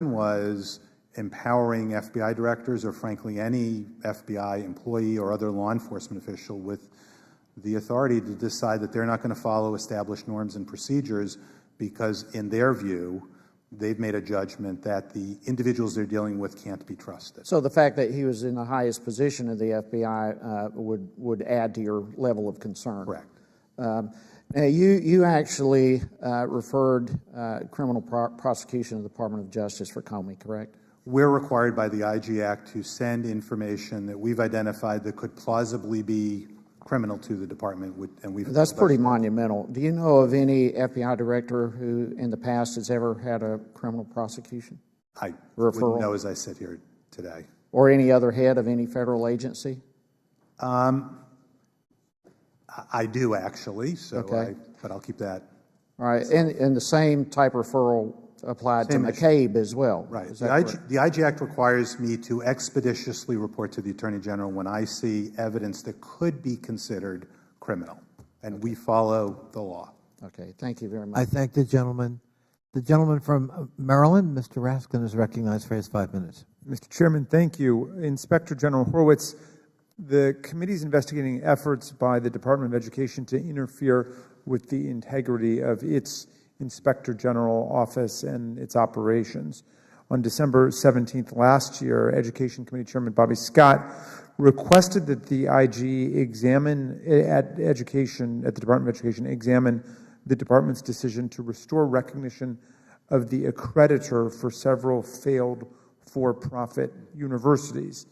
was empowering FBI directors or frankly any FBI employee or other law enforcement official with the authority to decide that they're not going to follow established norms and procedures because in their view they've made a judgment that the individuals they're dealing with can't be trusted. So the fact that he was in the highest position of the FBI would add to your level of concern. Correct. Now you actually referred criminal prosecution to the Department of Justice for Comey, correct? We're required by the IG Act to send information that we've identified that could plausibly be criminal to the department, and we've. That's pretty monumental. Do you know of any FBI director who in the past has ever had a criminal prosecution? I wouldn't know as I sit here today. Or any other head of any federal agency? I do actually, so okay. But I'll keep that. All right, and the same type referral applied to McCabe as well. Right. The IG Act requires me to expeditiously report to the Attorney General when I see evidence that could be considered criminal, and we follow the law. Okay, thank you very much. I thank the gentleman. The gentleman from Maryland, Mr. Raskin, is recognized for his 5 minutes. Mr. Chairman, thank you. Inspector General Horowitz, the committee's investigating efforts by the Department of Education to interfere with the integrity of its Inspector General office and its operations. On December 17th last year, Education Committee Chairman Bobby Scott requested that the IG examine at the Department of Education, examine the department's decision to restore recognition of the accreditor for several failed for-profit universities.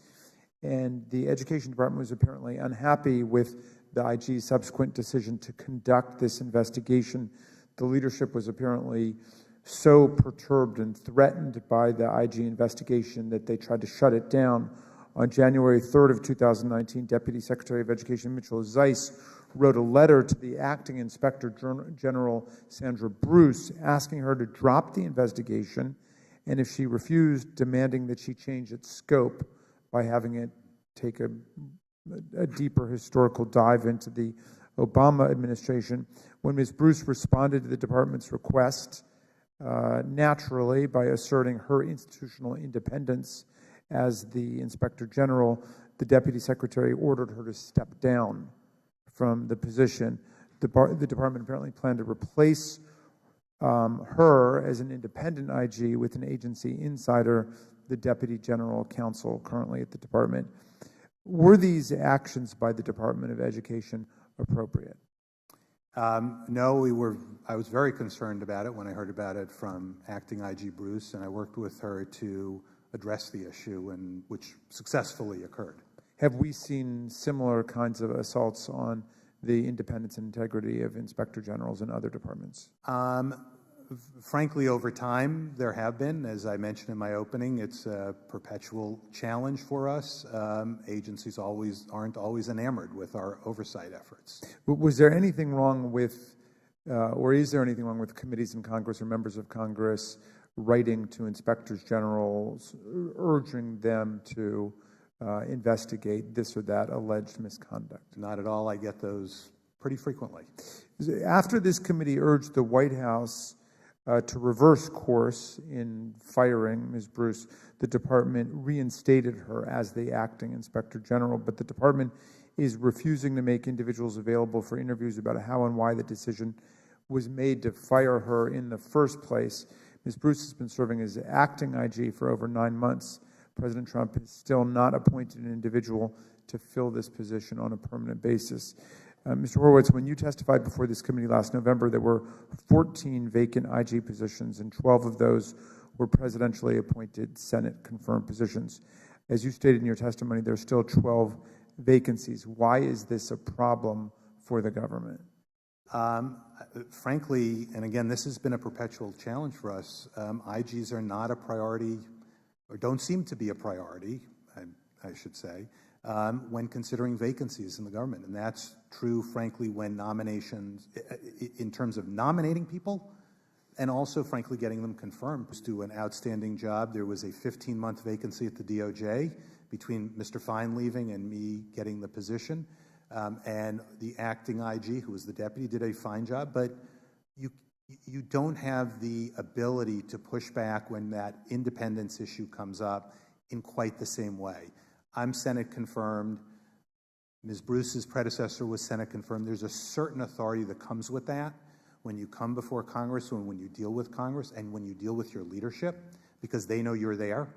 And the Education Department was apparently unhappy with the IG's subsequent decision to conduct this investigation. The leadership was apparently so perturbed and threatened by the IG investigation that they tried to shut it down. On January 3rd of 2019, Deputy Secretary of Education Mitchell Zeiss wrote a letter to the acting Inspector General Sandra Bruce asking her to drop the investigation, and if she refused, demanding that she change its scope by having it take a deeper historical dive into the Obama administration. When Ms. Bruce responded to the department's request, naturally by asserting her institutional independence as the Inspector General, the Deputy Secretary ordered her to step down from the position. The department apparently planned to replace her as an independent IG with an agency insider, the Deputy General Counsel currently at the department. Were these actions by the Department of Education appropriate? No, I was very concerned about it when I heard about it from acting IG Bruce, and I worked with her to address the issue, which successfully occurred. Have we seen similar kinds of assaults on the independence and integrity of inspector generals in other departments? Frankly, over time, there have been. As I mentioned in my opening, it's a perpetual challenge for us. Agencies aren't always enamored with our oversight efforts. Was there anything wrong with, or is there anything wrong with committees in Congress or members of Congress writing to inspectors generals, urging them to investigate this or that alleged misconduct? Not at all. I get those pretty frequently. After this committee urged the White House to reverse course in firing Ms. Bruce, the department reinstated her as the acting inspector general, but the department is refusing to make individuals available for interviews about how and why the decision was made to fire her in the first place. Ms. Bruce has been serving as acting IG for over 9 months. President Trump has still not appointed an individual to fill this position on a permanent basis. Mr. Horowitz, when you testified before this committee last November, there were 14 vacant IG positions, and 12 of those were presidentially appointed Senate-confirmed positions. As you stated in your testimony, there are still 12 vacancies. Why is this a problem for the government? Frankly, and again, this has been a perpetual challenge for us, IGs are not a priority, or don't seem to be a priority, I should say, when considering vacancies in the government. And that's true, frankly, when nominations, in terms of nominating people, and also, frankly, getting them confirmed. Do an outstanding job. There was a 15-month vacancy at the DOJ between Mr. Fine leaving and me getting the position. And the acting IG, who was the deputy, did a fine job. But you don't have the ability to push back when that independence issue comes up in quite the same way. I'm Senate confirmed. Ms. Bruce's predecessor was Senate confirmed. There's a certain authority that comes with that when you come before Congress, when you deal with Congress, and when you deal with your leadership, because they know you're there.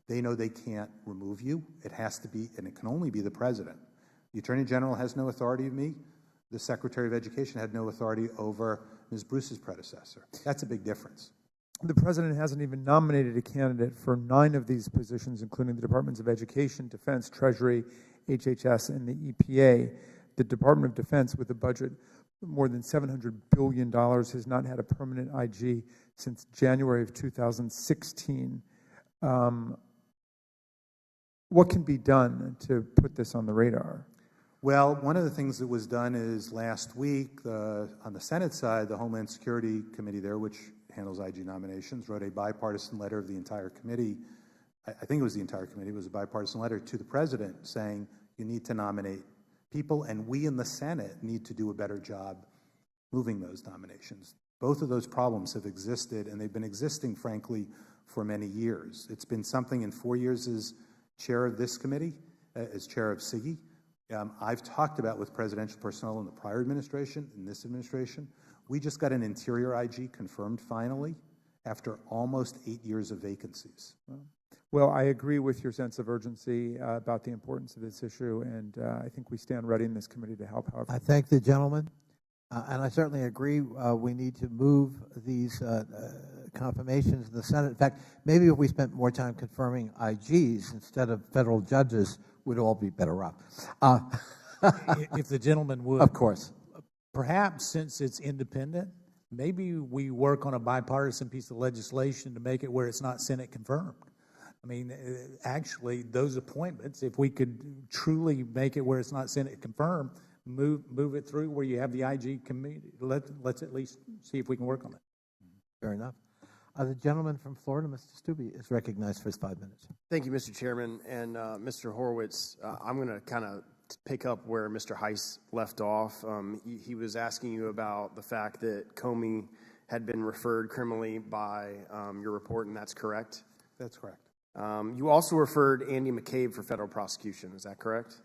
They know they can't remove you. It has to be, and it can only be the president. The Attorney General has no authority of me. The Secretary of Education had no authority over Ms. Bruce's predecessor. That's a big difference. The president hasn't even nominated a candidate for 9 of these positions, including the Departments of Education, Defense, Treasury, HHS, and the EPA. The Department of Defense, with a budget of more than $700 billion, has not had a permanent IG since January of 2016. What can be done to put this on the radar? Well, one of the things that was done is last week, on the Senate side, the Homeland Security Committee there, which handles IG nominations, wrote a bipartisan letter of the entire committee. I think it was the entire committee. It was a bipartisan letter to the president saying you need to nominate people, and we in the Senate need to do a better job moving those nominations. Both of those problems have existed, and they've been existing, frankly, for many years. It's been something in 4 years as chair of this committee, as chair of SIGI. I've talked about with presidential personnel in the prior administration, in this administration. We just got an Interior IG confirmed finally after almost 8 years of vacancies. Well, I agree with your sense of urgency about the importance of this issue, and I think we stand ready in this committee to help however. I thank the gentleman, and I certainly agree we need to move these confirmations in the Senate. In fact, maybe if we spent more time confirming IGs instead of federal judges, we'd all be better off. If the gentleman would. Of course. Perhaps since it's independent, maybe we work on a bipartisan piece of legislation to make it where it's not Senate confirmed. I mean, actually, those appointments, if we could truly make it where it's not Senate confirmed, move it through where you have the IG committee. Let's at least see if we can work on it. Fair enough. The gentleman from Florida, Mr. Stubbe, is recognized for his 5 minutes. Thank you, Mr. Chairman. And Mr. Horowitz, I'm going to kind of pick up where Mr. Heiss left off. He was asking you about the fact that Comey had been referred criminally by your report, and that's correct? That's correct. You also referred Andy McCabe for federal prosecution. Is that correct?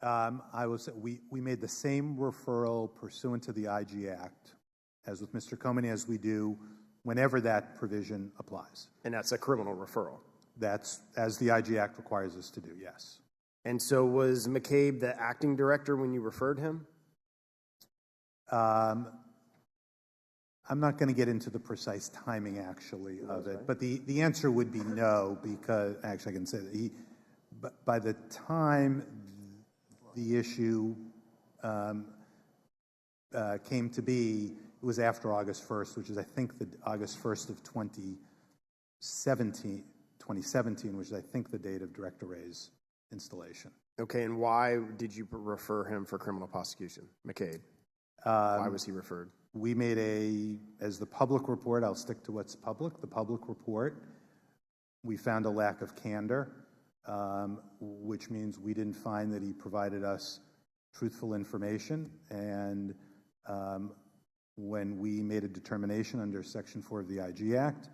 We made the same referral pursuant to the IG Act as with Mr. Comey as we do whenever that provision applies. And that's a criminal referral? That's as the IG Act requires us to do, yes. And so was McCabe the acting director when you referred him? I'm not going to get into the precise timing, actually, of it. But the answer would be no, because, actually, I can say that by the time the issue came to be, it was after August 1st, which is, I think, the August 1st of 2017, which is, I think, the date of Director Wray's installation. Okay, and why did you refer him for criminal prosecution, McCabe? Why was he referred? We made as the public report, I'll stick to what's public, the public report, we found a lack of candor, which means we didn't find that he provided us truthful information, and when we made a determination under Section 4 of the IG Act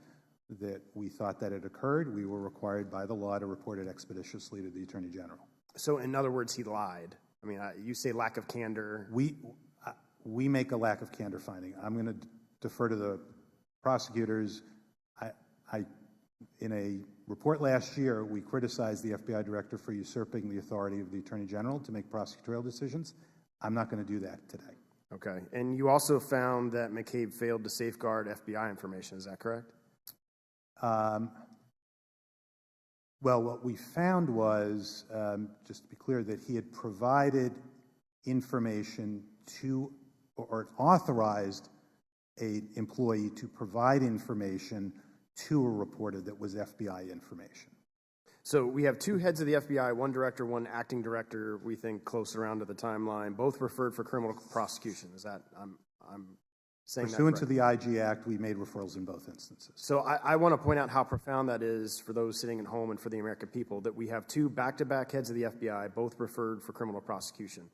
that we thought that it occurred, we were required by the law to report it expeditiously to the Attorney General. So, in other words, he lied. I mean, you say lack of candor. We make a lack of candor finding. I'm going to defer to the prosecutors. In a report last year, we criticized the FBI director for usurping the authority of the Attorney General to make prosecutorial decisions. I'm not going to do that today. Okay. And you also found that McCabe failed to safeguard FBI information. Is that correct? Well, what we found was, just to be clear, that he had provided information to, or authorized an employee to provide information to a reporter that was FBI information. So we have 2 heads of the FBI, 1 director, 1 acting director, we think close around to the timeline, both referred for criminal prosecution. Is that, I'm saying Pursuant that to the IG Act, we made referrals in both instances. So I want to point out how profound that is for those sitting at home and for the American people, that we have 2 back-to-back heads of the FBI, both referred for criminal prosecution.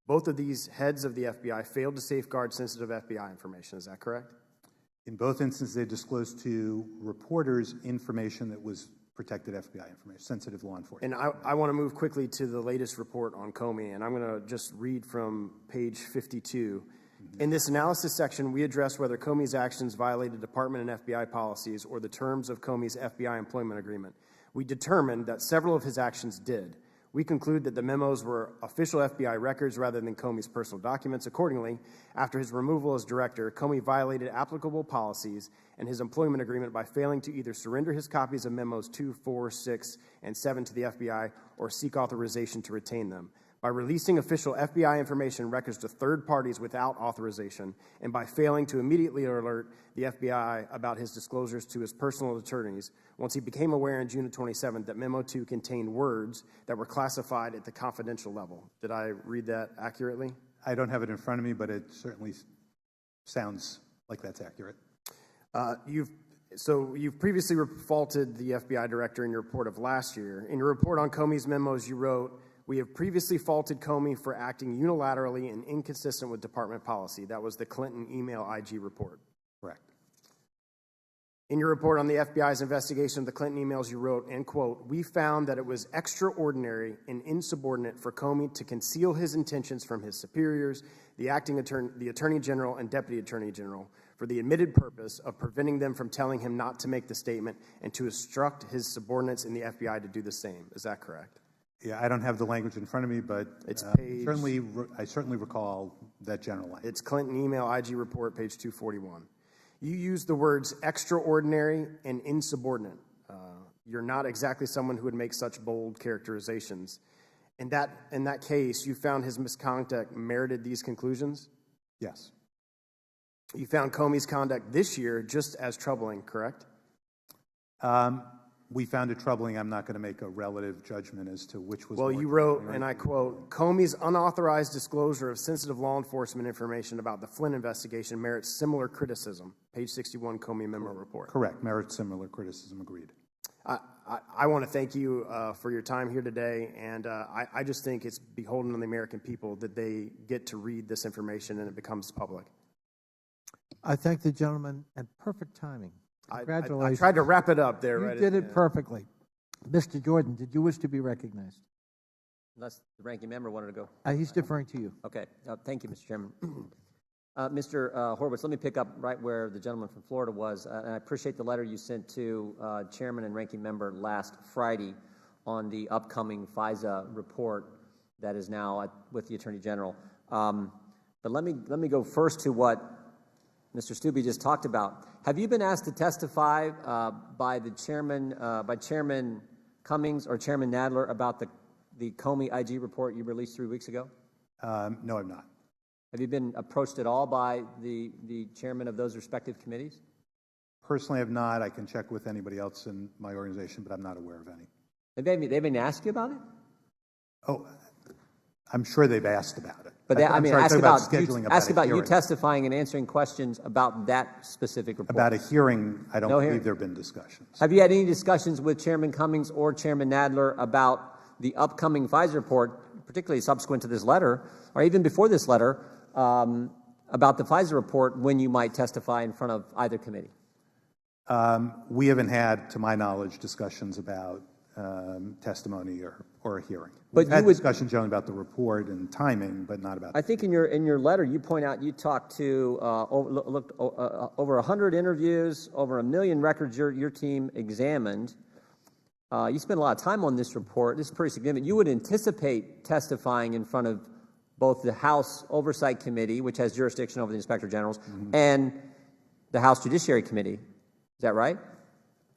Both of these heads of the FBI failed to safeguard sensitive FBI information. Is that correct? In both instances, they disclosed to reporters information that was protected FBI information, sensitive law enforcement. And I want to move quickly to the latest report on Comey, and I'm going to just read from page 52. In this analysis section, we address whether Comey's actions violated Department and FBI policies or the terms of Comey's FBI employment agreement. We determined that several of his actions did. We conclude that the memos were official FBI records rather than Comey's personal documents. Accordingly, after his removal as director, Comey violated applicable policies and his employment agreement by failing to either surrender his copies of memos 2, 4, 6, and 7 to the FBI or seek authorization to retain them, by releasing official FBI information records to third parties without authorization, and by failing to immediately alert the FBI about his disclosures to his personal attorneys once he became aware in June of 2017 that Memo 2 contained words that were classified at the confidential level. Did I read that accurately? I don't have it in front of me, but it certainly sounds like that's accurate. You've previously faulted the FBI director in your report of last year. In your report on Comey's memos, you wrote, "We have previously faulted Comey for acting unilaterally and inconsistent with department policy." That was the Clinton email IG report. Correct. In your report on the FBI's investigation of the Clinton emails, you wrote, and quote, "We found that it was extraordinary and insubordinate for Comey to conceal his intentions from his superiors, the Attorney General and Deputy Attorney General, for the admitted purpose of preventing them from telling him not to make the statement and to instruct his subordinates in the FBI to do the same." Is that correct? Yeah, I don't have the language in front of me, but It's I certainly recall that general language. It's Clinton email IG report, page 241. You use the words extraordinary and insubordinate. You're not exactly someone who would make such bold characterizations. In that case, you found his misconduct merited these conclusions? Yes. You found Comey's conduct this year just as troubling, correct? We found it troubling. I'm not going to make a relative judgment as to which was Well, more you wrote, troubling. and I quote, "Comey's unauthorized disclosure of sensitive law enforcement information about the Flynn investigation merits similar criticism." Page 61, Comey memo report. Correct. Merits similar criticism. Agreed. I want to thank you for your time here today, and I just think it's beholden on the American people that they get to read this information and it becomes public. I thank the gentleman, and perfect timing. Congratulations. I tried to wrap it up there. You right did at- it perfectly. Mr. Jordan, did you wish to be recognized? Unless the ranking member wanted to go. He's deferring to you. Okay. Thank you, Mr. Chairman. Mr. Horwitz, let me pick up right where the gentleman from Florida was. And I appreciate the letter you sent to Chairman and Ranking Member last Friday on the upcoming FISA report that is now with the Attorney General. But let me go first to what Mr. Stubbe just talked about. Have you been asked to testify by Chairman Cummings or Chairman Nadler about the Comey IG report you released 3 weeks ago? No, I'm not. Have you been approached at all by the chairman of those respective committees? Personally, I have not. I can check with anybody else in my organization, but I'm not aware of any. They've been asked you about it? Oh, I'm sure they've asked about it. But I'm sorry, ask talking about scheduling ask a about you hearing. testifying and answering questions about that specific report. About a hearing, I don't No believe hearing. there have been discussions. Have you had any discussions with Chairman Cummings or Chairman Nadler about the upcoming FISA report, particularly subsequent to this letter, or even before this letter, about the FISA report when you might testify in front of either committee? We haven't had, to my knowledge, discussions about testimony or a hearing. But We've had you would- discussions generally about the report and timing, but not about. I think in your letter you point out you talked to over 100 interviews, over 1 million records your team examined. You spent a lot of time on this report. This is pretty significant. You would anticipate testifying in front of both the House Oversight Committee, which has jurisdiction over the Inspector Generals, and the House Judiciary Committee. Is that right?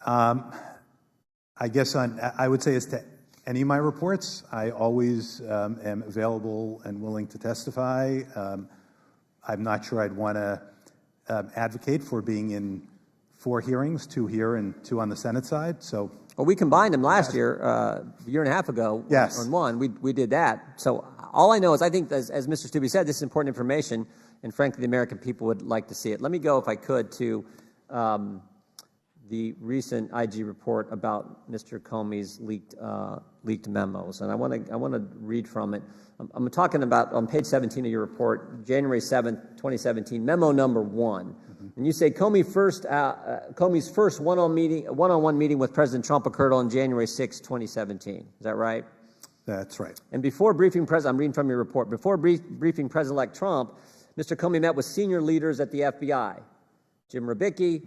I guess I would say as to any of my reports, I always am available and willing to testify. I'm not sure I'd want to advocate for being in 4 hearings, 2 here and 2 on the Senate side. So, Well, we combined them last year, a year and a half ago. Yes. On one, we did that. So all I know is I think, as Mr. Stubbe said, this is important information, and frankly, the American people would like to see it. Let me go, if I could, to the recent IG report about Mr. Comey's leaked memos, and I want to read from it. I'm talking about on page 17 of your report, January 7th, 2017, memo number 1. And you say Comey's first one-on-one meeting with President Trump occurred on January 6, 2017. Is that right? That's right. And before briefing I'm reading from your report, before briefing President-elect Trump, Mr. Comey met with senior leaders at the FBI, Jim Rubicki,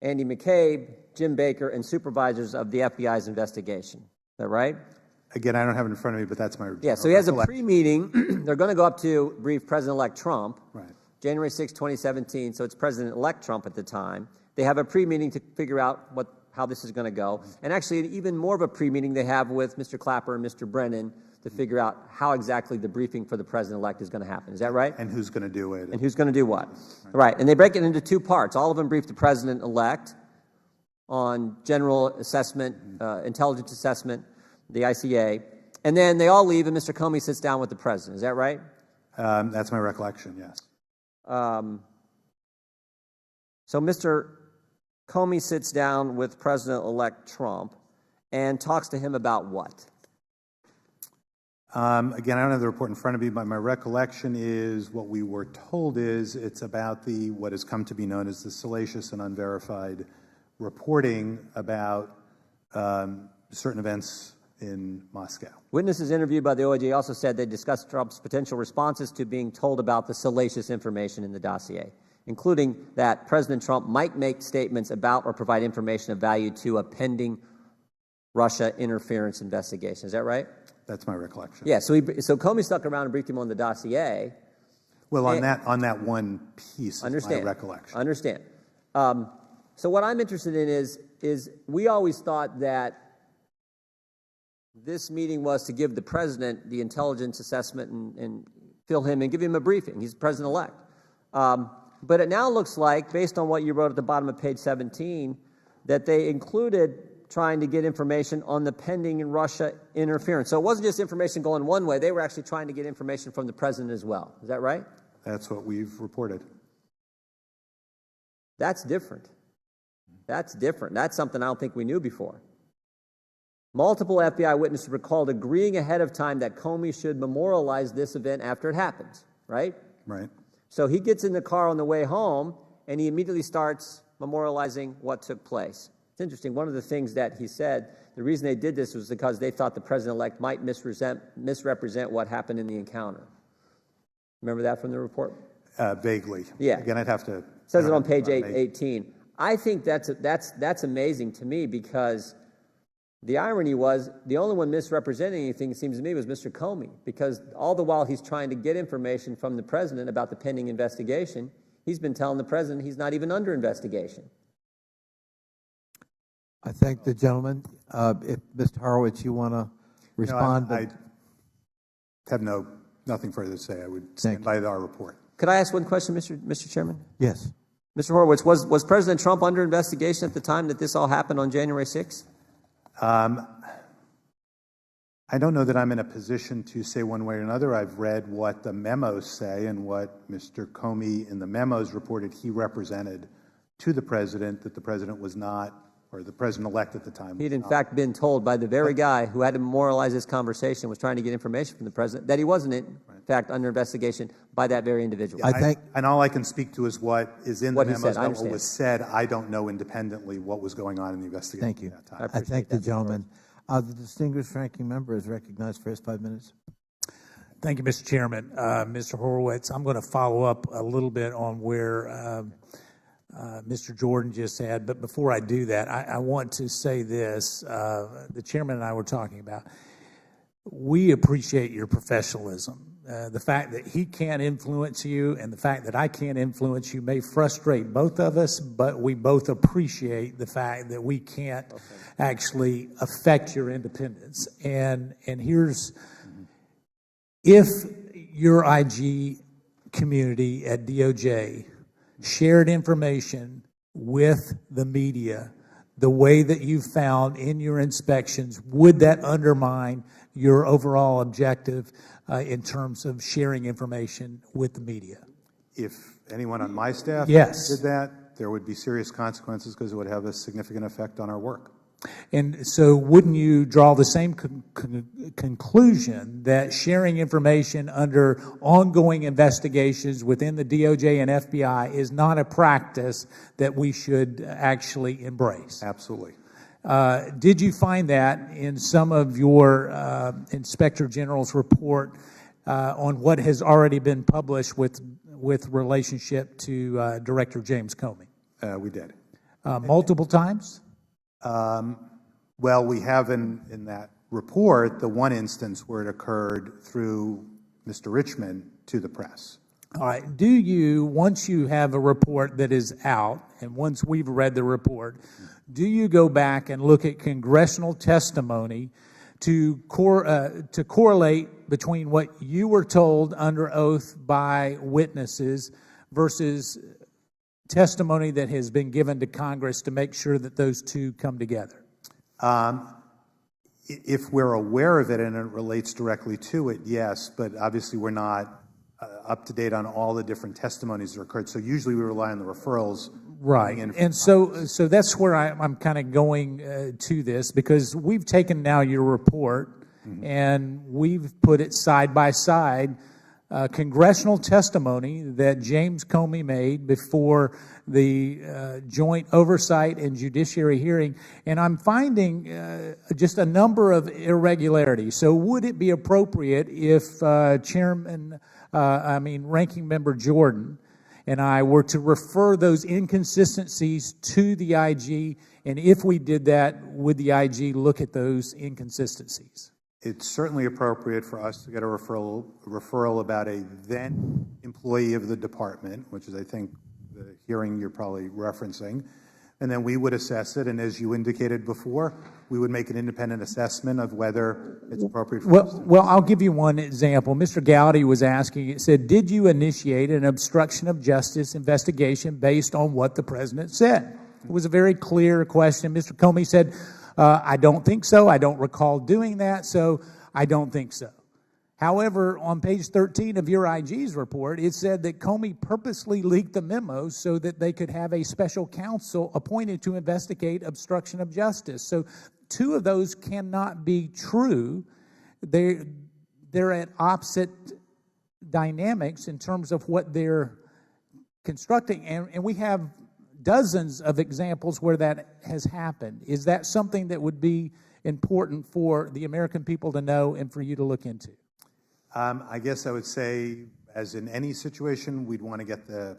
Andy McCabe, Jim Baker, and supervisors of the FBI's investigation. Is that right? Again, I don't have it in front of me, but that's my Yeah, so he has a pre-meeting. They're going to go up to brief President-elect Trump, Right. January 6, 2017, so it's President-elect Trump at the time. They have a pre-meeting to figure out how this is going to go. And actually, even more of a pre-meeting they have with Mr. Clapper and Mr. Brennan to figure out how exactly the briefing for the President-elect is going to happen. Is that right? And who's going to do it? And who's going to do what? Right. And they break it into two parts. All of them brief the President-elect on general assessment, intelligence assessment, the ICA. And then they all leave, and Mr. Comey sits down with the President. Is that right? That's my recollection, yes. So Mr. Comey sits down with President-elect Trump and talks to him about what? Again, I don't have the report in front of me, but my recollection is what we were told is it's about what has come to be known as the salacious and unverified reporting about certain events in Moscow. Witnesses interviewed by the OIG also said they discussed Trump's potential responses to being told about the salacious information in the dossier, including that President Trump might make statements about or provide information of value to a pending Russia interference investigation. Is that right? That's my recollection. Yeah, so Comey stuck around and briefed him on the dossier. Well, on that one piece is my recollection. Understand. So what I'm interested in is we always thought that this meeting was to give the president the intelligence assessment and fill him and give him a briefing. He's president-elect. But it now looks like, based on what you wrote at the bottom of page 17, that they included trying to get information on the pending Russia interference. So it wasn't just information going one way. They were actually trying to get information from the president as well. Is that right? That's what we've reported. That's different. That's different. That's something I don't think we knew before. Multiple FBI witnesses recalled agreeing ahead of time that Comey should memorialize this event after it happens, right? Right. So he gets in the car on the way home, and he immediately starts memorializing what took place. It's interesting. One of the things that he said, the reason they did this was because they thought the president-elect might misrepresent what happened in the encounter. Remember that from the report? Vaguely. Yeah. Again, I'd have to. It says it on page 18. I think that's amazing to me because the irony was the only one misrepresenting anything, it seems to me, was Mr. Comey, because all the while he's trying to get information from the president about the pending investigation, he's been telling the president he's not even under investigation. I thank the gentleman. If Mr. Horowitz, you want to respond? I have nothing further to say. I would stand by our report. Could I ask one question, Mr. Chairman? Yes. Mr. Horowitz, was President Trump under investigation at the time that this all happened on January 6th? I don't know that I'm in a position to say one way or another. I've read what the memos say and what Mr. Comey in the memos reported he represented to the president, that the president was not, or the president-elect at the time. He'd in fact been told by the very guy who had to memorialize this conversation, was trying to get information from the president, that he wasn't in fact under investigation by that very individual. And all I can speak to is what is in the memos, what what was said. I don't know independently what was going on in the investigation. Thank you. At that time. I thank the gentleman. The distinguished ranking member is recognized for his 5 minutes. Thank you, Mr. Chairman. Mr. Horowitz, I'm going to follow up a little bit on where Mr. Jordan just said, but before I do that, I want to say this. The chairman and I were talking about, we appreciate your professionalism. The fact that he can't influence you and the fact that I can't influence you may frustrate both of us, but we both appreciate the fact that we can't actually affect your independence. And here's, if your IG community at DOJ shared information with the media the way that you found in your inspections, would that undermine your overall objective in terms of sharing information with the media? If anyone on my staff Yes. did that, there would be serious consequences because it would have a significant effect on our work. And so wouldn't you draw the same conclusion that sharing information under ongoing investigations within the DOJ and FBI is not a practice that we should actually embrace? Absolutely. Did you find that in some of your Inspector General's report on what has already been published with relationship to Director James Comey? We did. Multiple times? Well, we have in that report the one instance where it occurred through Mr. Richmond to the press. All right. Do you, once you have a report that is out, and once we've read the report, do you go back and look at congressional testimony to correlate between what you were told under oath by witnesses versus testimony that has been given to Congress to make sure that those two come together? If we're aware of it and it relates directly to it, yes, but obviously we're not up to date on all the different testimonies that occurred. So usually we rely on the referrals. Right. And so that's where I'm kind of going to this, because we've taken now your report and we've put it side by side. Congressional testimony that James Comey made before the Joint Oversight and Judiciary hearing, and I'm finding just a number of irregularities. So would it be appropriate if Ranking Member Jordan and I were to refer those inconsistencies to the IG, and if we did that, would the IG look at those inconsistencies? It's certainly appropriate for us to get a referral about a then employee of the department, which is, I think, the hearing you're probably referencing, and then we would assess it, and as you indicated before, we would make an independent assessment of whether it's appropriate for us. Well, I'll give you one example. Mr. Gowdy was asking, it said, did you initiate an obstruction of justice investigation based on what the president said? It was a very clear question. Mr. Comey said, I don't think so. I don't recall doing that, so I don't think so. However, on page 13 of your IG's report, it said that Comey purposely leaked the memos so that they could have a special counsel appointed to investigate obstruction of justice. So two of those cannot be true. They're at opposite dynamics in terms of what they're constructing, and we have dozens of examples where that has happened. Is that something that would be important for the American people to know and for you to look into? I guess I would say, as in any situation, we'd want to get the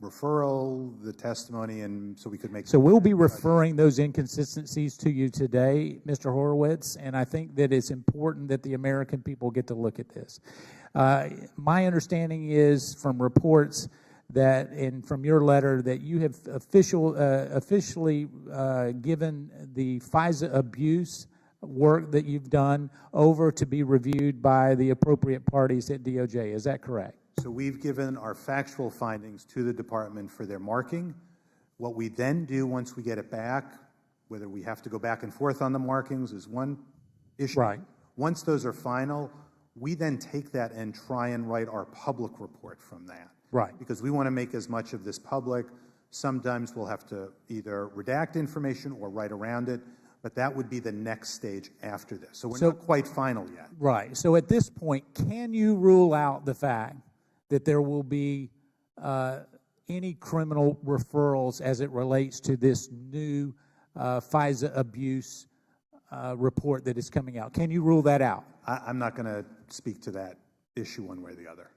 referral, the testimony, and so we could make. So we'll be referring those inconsistencies to you today, Mr. Horowitz, and I think that it's important that the American people get to look at this. My understanding is from reports that, and from your letter, that you have officially given the FISA abuse work that you've done over to be reviewed by the appropriate parties at DOJ. Is that correct? So we've given our factual findings to the department for their marking. What we then do once we get it back, whether we have to go back and forth on the markings is one issue. Right. Once those are final, we then take that and try and write our public report from that. Right. Because we want to make as much of this public. Sometimes we'll have to either redact information or write around it, but that would be the next stage after this. So we're not quite final yet. Right. So at this point, can you rule out the fact that there will be any criminal referrals as it relates to this new FISA abuse report that is coming out? Can you rule that out? I'm not going to speak to that issue one way or the other.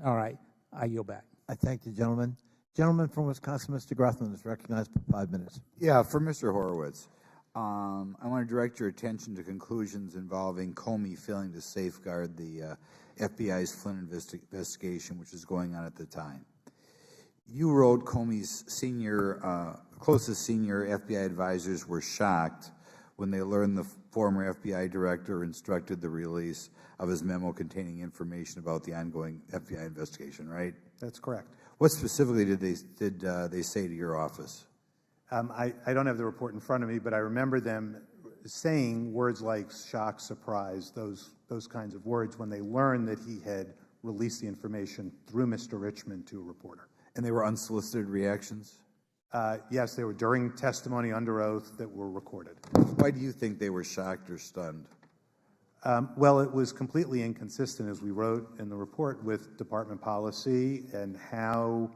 All right. I yield back. I thank the gentleman. Gentleman from Wisconsin, Mr. Grothman, is recognized for 5 minutes. Yeah, for Mr. Horowitz. I want to direct your attention to conclusions involving Comey failing to safeguard the FBI's Flynn investigation, which was going on at the time. You wrote Comey's closest senior FBI advisors were shocked when they learned the former FBI director instructed the release of his memo containing information about the ongoing FBI investigation, right? That's correct. What specifically did they say to your office? I don't have the report in front of me, but I remember them saying words like shock, surprise, those kinds of words when they learned that he had released the information through Mr. Richmond to a reporter. And they were unsolicited reactions? Yes, they were during testimony under oath that were recorded. Why do you think they were shocked or stunned? Well, it was completely inconsistent, as we wrote in the report, with department policy and how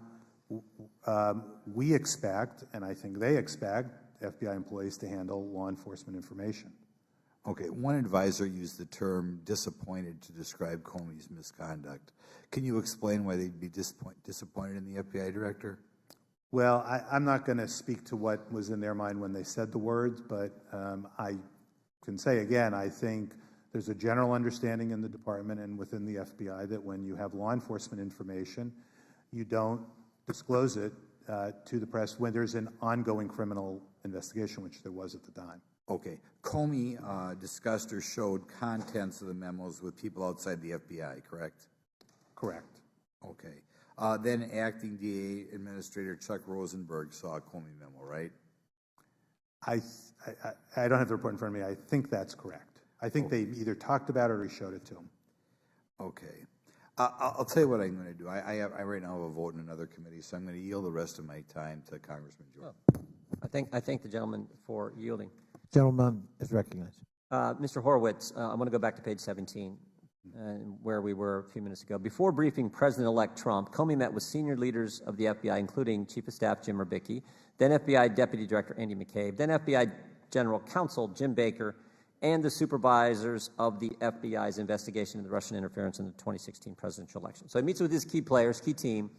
we expect, and I think they expect, FBI employees to handle law enforcement information. Okay, one advisor used the term disappointed to describe Comey's misconduct. Can you explain why they'd be disappointed in the FBI director? Well, I'm not going to speak to what was in their mind when they said the words, but I can say again, I think there's a general understanding in the department and within the FBI that when you have law enforcement information, you don't disclose it to the press when there's an ongoing criminal investigation, which there was at the time. Okay. Comey discussed or showed contents of the memos with people outside the FBI, correct? Correct. Okay. Then acting DA Administrator Chuck Rosenberg saw a Comey memo, right? I don't have the report in front of me. I think that's correct. I think they either talked about it or he showed it to him. Okay. I'll tell you what I'm going to do. I right now have a vote in another committee, so I'm going to yield the rest of my time to Congressman Jordan. I thank the gentleman for yielding. Gentleman is recognized. Mr. Horowitz, I'm going to go back to page 17, where we were a few minutes ago. Before briefing President-elect Trump, Comey met with senior leaders of the FBI, including Chief of Staff Jim Rubicki, then FBI Deputy Director Andy McCabe, then FBI General Counsel Jim Baker, and the supervisors of the FBI's investigation of the Russian interference in the 2016 presidential election. So he meets with his key players, key team,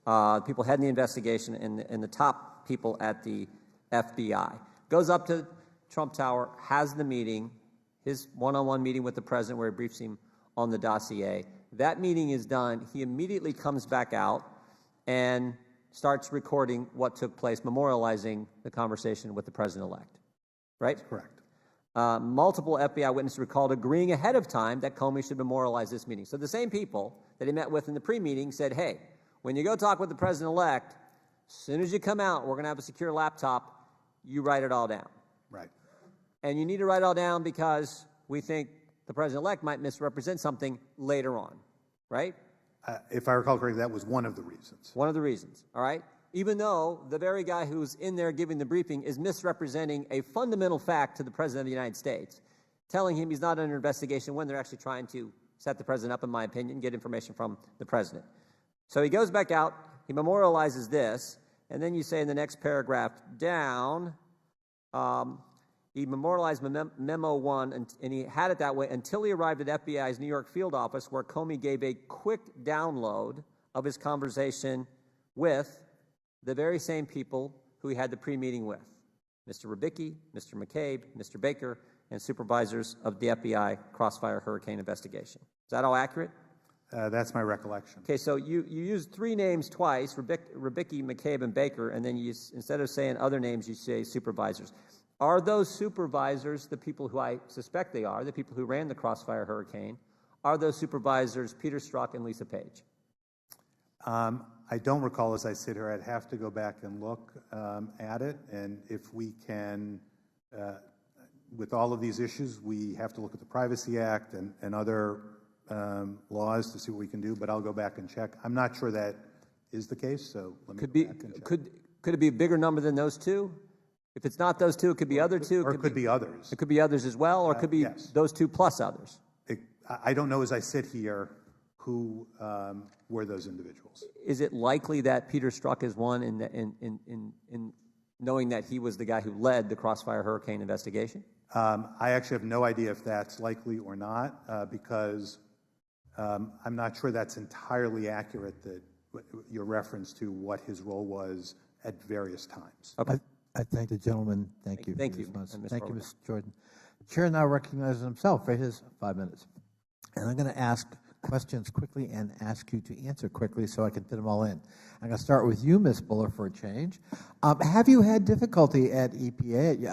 people heading the investigation, and the top people at the FBI. Goes up to Trump Tower, has the meeting, his one-on-one meeting with the president where he briefs him on the dossier. That meeting is done. He immediately comes back out and starts recording what took place, memorializing the conversation with the president-elect. Right? Correct. Multiple FBI witnesses recalled agreeing ahead of time that Comey should memorialize this meeting. So the same people that he met with in the pre-meeting said, hey, when you go talk with the president-elect, as soon as you come out, we're going to have a secure laptop, you write it all down. Right. And you need to write it all down because we think the president-elect might misrepresent something later on, right? If I recall correctly, that was one of the reasons. One of the reasons, all right? Even though the very guy who's in there giving the briefing is misrepresenting a fundamental fact to the President of the United States, telling him he's not under investigation when they're actually trying to set the President up, in my opinion, get information from the President. So he goes back out, he memorializes this, and then you say in the next paragraph down, he memorialized Memo 1, and he had it that way until he arrived at FBI's New York field office, where Comey gave a quick download of his conversation with the very same people who he had the pre-meeting with, Mr. Rubicki, Mr. McCabe, Mr. Baker, and supervisors of the FBI Crossfire Hurricane investigation. Is that all accurate? That's my recollection. Okay, so you used three names twice, Rubicki, McCabe, and Baker, and then instead of saying other names, you say supervisors. Are those supervisors the people who I suspect they are, the people who ran the Crossfire Hurricane? Are those supervisors Peter Strzok and Lisa Page? I don't recall as I sit here. I'd have to go back and look at it. And if we can, with all of these issues, we have to look at the Privacy Act and other laws to see what we can do. But I'll go back and check. I'm not sure that is the case, so let me go back and check. Could it be a bigger number than those two? If it's not those two, it could be other two. Or it could be others. It could be others as well, or it could be yes. those two plus others. I don't know as I sit here who were those individuals. Is it likely that Peter Strzok is one in knowing that he was the guy who led the Crossfire Hurricane investigation? I actually have no idea if that's likely or not because I'm not sure that's entirely accurate, that your reference to what his role was at various times. Okay. I thank the gentleman. Thank you. Thank for you, your response. and Ms. Thank you, Horowitz. Mr. Jordan. Chair now recognizes himself for his 5 minutes. And I'm going to ask questions quickly and ask you to answer quickly so I can fit them all in. I'm going to start with you, Ms. Buller, for a change. Have you had difficulty at EPA,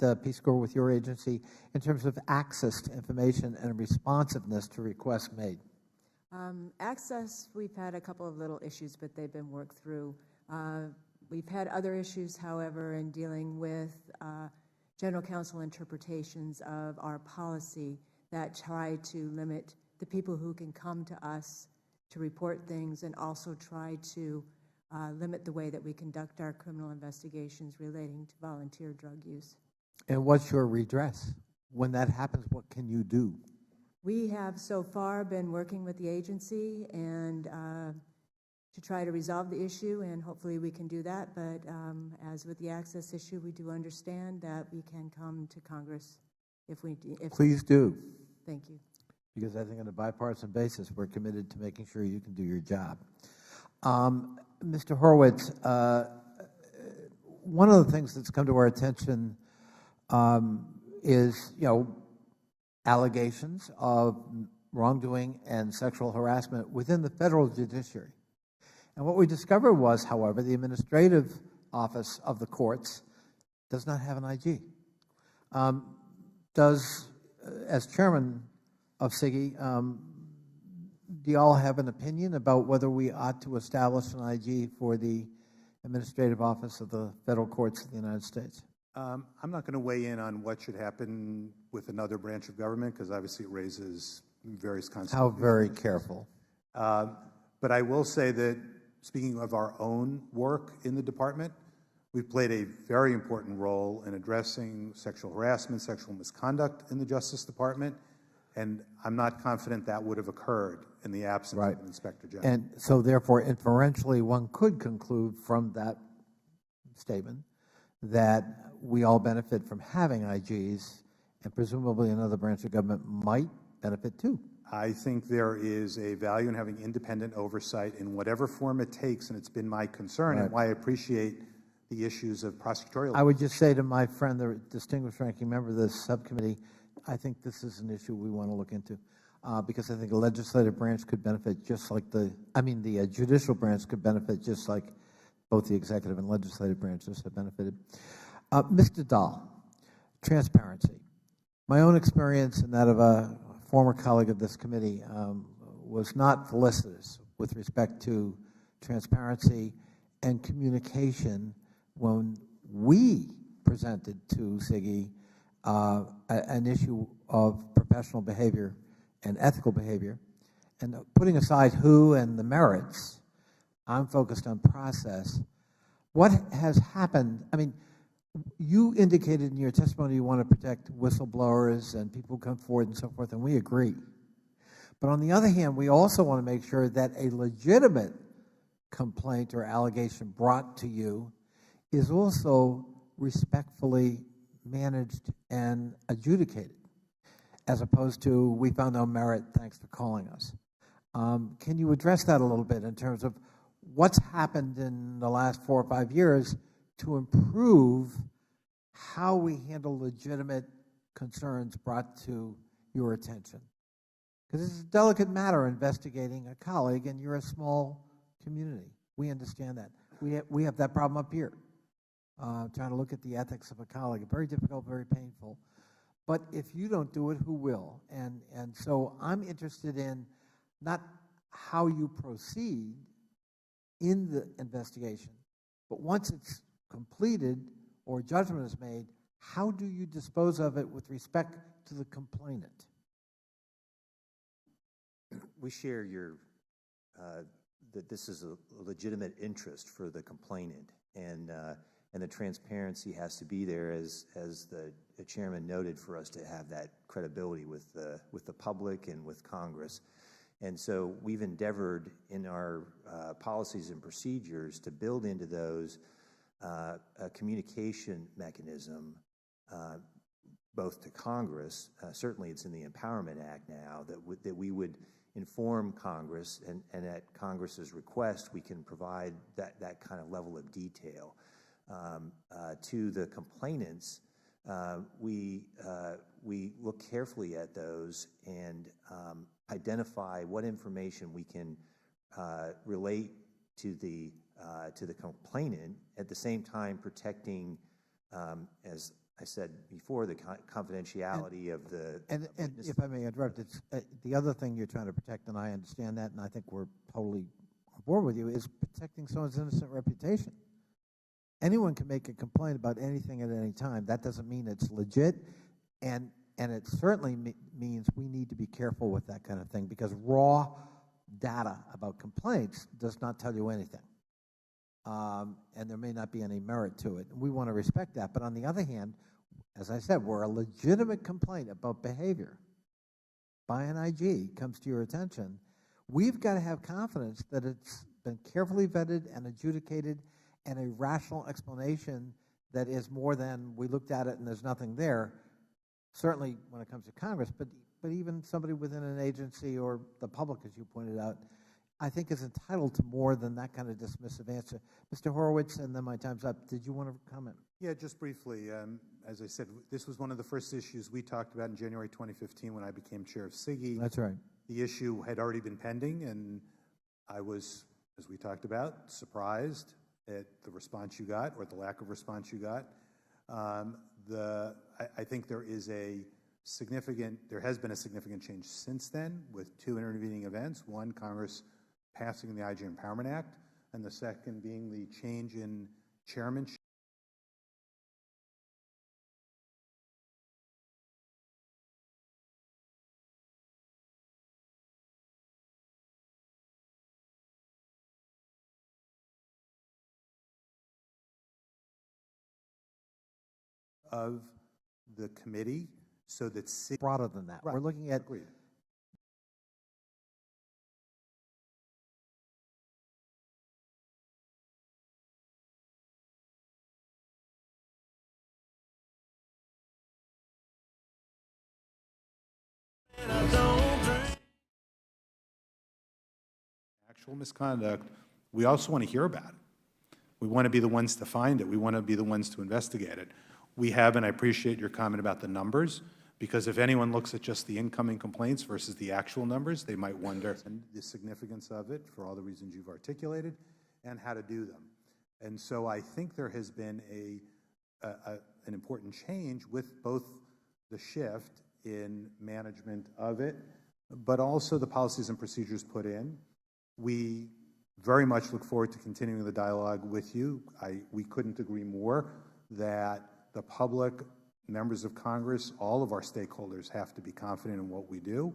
at Peace Corps with your agency, in terms of access to information and responsiveness to requests made? Access, we've had a couple of little issues, but they've been worked through. We've had other issues, however, in dealing with general counsel interpretations of our policy that try to limit the people who can come to us to report things and also try to limit the way that we conduct our criminal investigations relating to volunteer drug use. And what's your redress? When that happens, what can you do? We have so far been working with the agency and to try to resolve the issue, and hopefully we can do that. But as with the access issue, we do understand that we can come to Congress if we. Please do. Thank you. Because I think on a bipartisan basis, we're committed to making sure you can do your job. Mr. Horwitz, one of the things that's come to our attention is, allegations of wrongdoing and sexual harassment within the federal judiciary. And what we discovered was, however, the administrative office of the courts does not have an IG. As chairman of SIGI, do you all have an opinion about whether we ought to establish an IG for the administrative office of the federal courts of the United States? I'm not going to weigh in on what should happen with another branch of government because obviously it raises various consequences. How very careful. But I will say that speaking of our own work in the department, we've played a very important role in addressing sexual harassment, sexual misconduct in the Justice Department, and I'm not confident that would have occurred in the absence of an Inspector General. And so therefore, inferentially, one could conclude from that statement that we all benefit from having IGs, and presumably another branch of government might benefit too. I think there is a value in having independent oversight in whatever form it takes, and it's been my concern and why I appreciate the issues of prosecutorial. I would just say to my friend, the distinguished ranking member of this subcommittee, I think this is an issue we want to look into because I think the legislative branch could benefit just like the judicial branch could benefit just like both the executive and legislative branches have benefited. Mr. Dahl, transparency. My own experience and that of a former colleague of this committee was not felicitous with respect to transparency and communication when we presented to SIGI an issue of professional behavior and ethical behavior. And putting aside who and the merits, I'm focused on process. What has happened? I mean, you indicated in your testimony you want to protect whistleblowers and people who come forward and so forth, and we agree. But on the other hand, we also want to make sure that a legitimate complaint or allegation brought to you is also respectfully managed and adjudicated, as opposed to we found no merit, thanks for calling us. Can you address that a little bit in terms of what's happened in the last 4 or 5 years to improve how we handle legitimate concerns brought to your attention? Because it's a delicate matter investigating a colleague, and you're a small community. We understand that. We have that problem up here, trying to look at the ethics of a colleague. Very difficult, very painful. But if you don't do it, who will? And so I'm interested in not how you proceed in the investigation, but once it's completed or judgment is made, how do you dispose of it with respect to the complainant? We share your that this is a legitimate interest for the complainant, and the transparency has to be there, as the chairman noted, for us to have that credibility with the public and with Congress. And so we've endeavored in our policies and procedures to build into those a communication mechanism, both to Congress. Certainly, it's in the Empowerment Act now that we would inform Congress, and at Congress's request, we can provide that kind of level of detail to the complainants. We look carefully at those and identify what information we can relate to the complainant, at the same time protecting, as I said before, the confidentiality of the. And if I may interrupt, it's the other thing you're trying to protect, and I understand that, and I think we're totally on board with you, is protecting someone's innocent reputation. Anyone can make a complaint about anything at any time. That doesn't mean it's legit, and it certainly means we need to be careful with that kind of thing, because raw data about complaints does not tell you anything. and there may not be any merit to it. We want to respect that. But on the other hand, as I said, where a legitimate complaint about behavior by an IG comes to your attention, we've got to have confidence that it's been carefully vetted and adjudicated, and a rational explanation that is more than we looked at it and there's nothing there, certainly when it comes to Congress, but even somebody within an agency or the public, as you pointed out, I think is entitled to more than that kind of dismissive answer. Mr. Horowitz, and then my time's up. Did you want to comment? Yeah, just briefly. As I said, this was one of the first issues we talked about in January 2015 when I became chair of SIGI. That's right. The issue had already been pending, and I was, as we talked about, surprised at the response you got, or the lack of response you got. I think there has been a significant change since then, with two intervening events. One, Congress passing the IG Empowerment Act, and the second being the change in chairmanship of the committee, so that broader than that. Right. We're looking at Agreed. Actual misconduct, we also want to hear about it. We want to be the ones to find it. We want to be the ones to investigate it. We have, and I appreciate your comment about the numbers, because if anyone looks at just the incoming complaints versus the actual numbers, they might wonder the significance of it for all the reasons you've articulated and how to do them. And so I think there has been an important change with both the shift in management of it, but also the policies and procedures put in. We very much look forward to continuing the dialogue with you. We couldn't agree more that the public, members of Congress, all of our stakeholders have to be confident in what we do.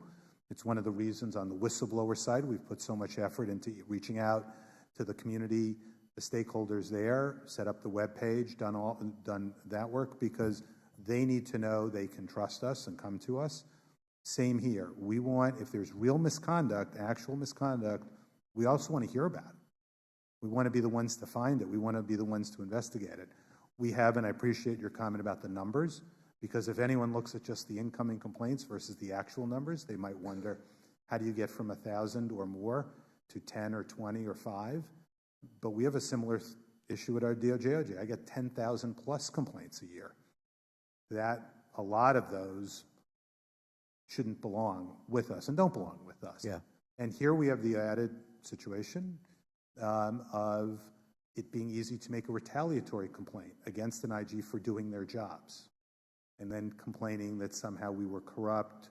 It's one of the reasons on the whistleblower side we've put so much effort into reaching out to the community, the stakeholders there, set up the webpage, done that work, because they need to know they can trust us and come to us. Same here. We want, if there's real misconduct, actual misconduct, we also want to hear about it. We want to be the ones to find it. We want to be the ones to investigate it. We have, and I appreciate your comment about the numbers, because if anyone looks at just the incoming complaints versus the actual numbers, they might wonder, how do you get from 1,000 or more to 10 or 20 or 5? But we have a similar issue at our DOJ. I get 10,000 plus complaints a year. A lot of those shouldn't belong with us and don't belong with us. Yeah. And here we have the added situation of it being easy to make a retaliatory complaint against an IG for doing their jobs, and then complaining that somehow we were corrupt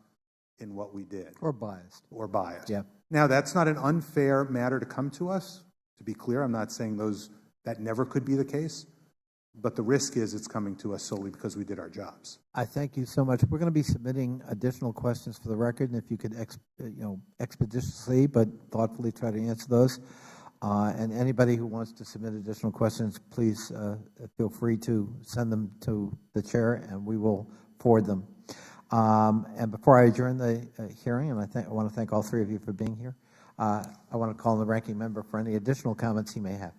in what we did. or biased. Or biased. Yeah. Now, that's not an unfair matter to come to us. To be clear, I'm not saying that never could be the case, but the risk is it's coming to us solely because we did our jobs. I thank you so much. We're going to be submitting additional questions for the record, and if you could expeditiously but thoughtfully try to answer those. And anybody who wants to submit additional questions, please feel free to send them to the chair, and we will forward them. And before I adjourn the hearing, and I want to thank all three of you for being here, I want to call on the ranking member for any additional comments he may have.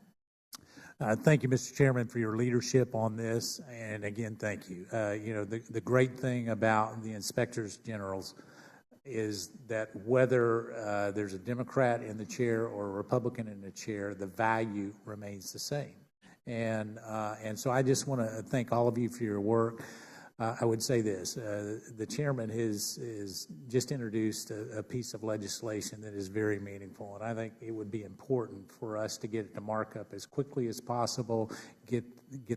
Thank you, Mr. Chairman, for your leadership on this, and again, thank you. The great thing about the inspectors generals is that whether there's a Democrat in the chair or a Republican in the chair, the value remains the same. And so I just want to thank all of you for your work. I would say this, the chairman has just introduced a piece of legislation that is very meaningful, and I think it would be important for us to get it to markup as quickly as possible, get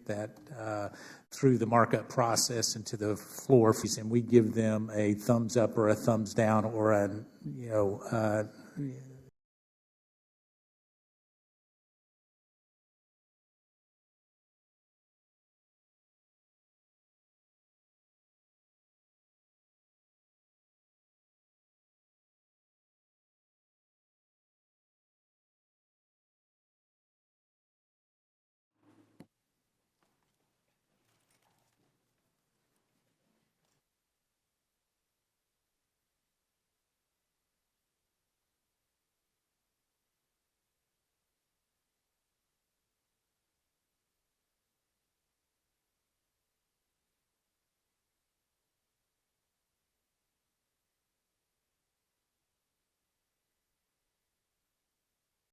that through the markup process and to the floor, and we give them a thumbs up or a thumbs down or a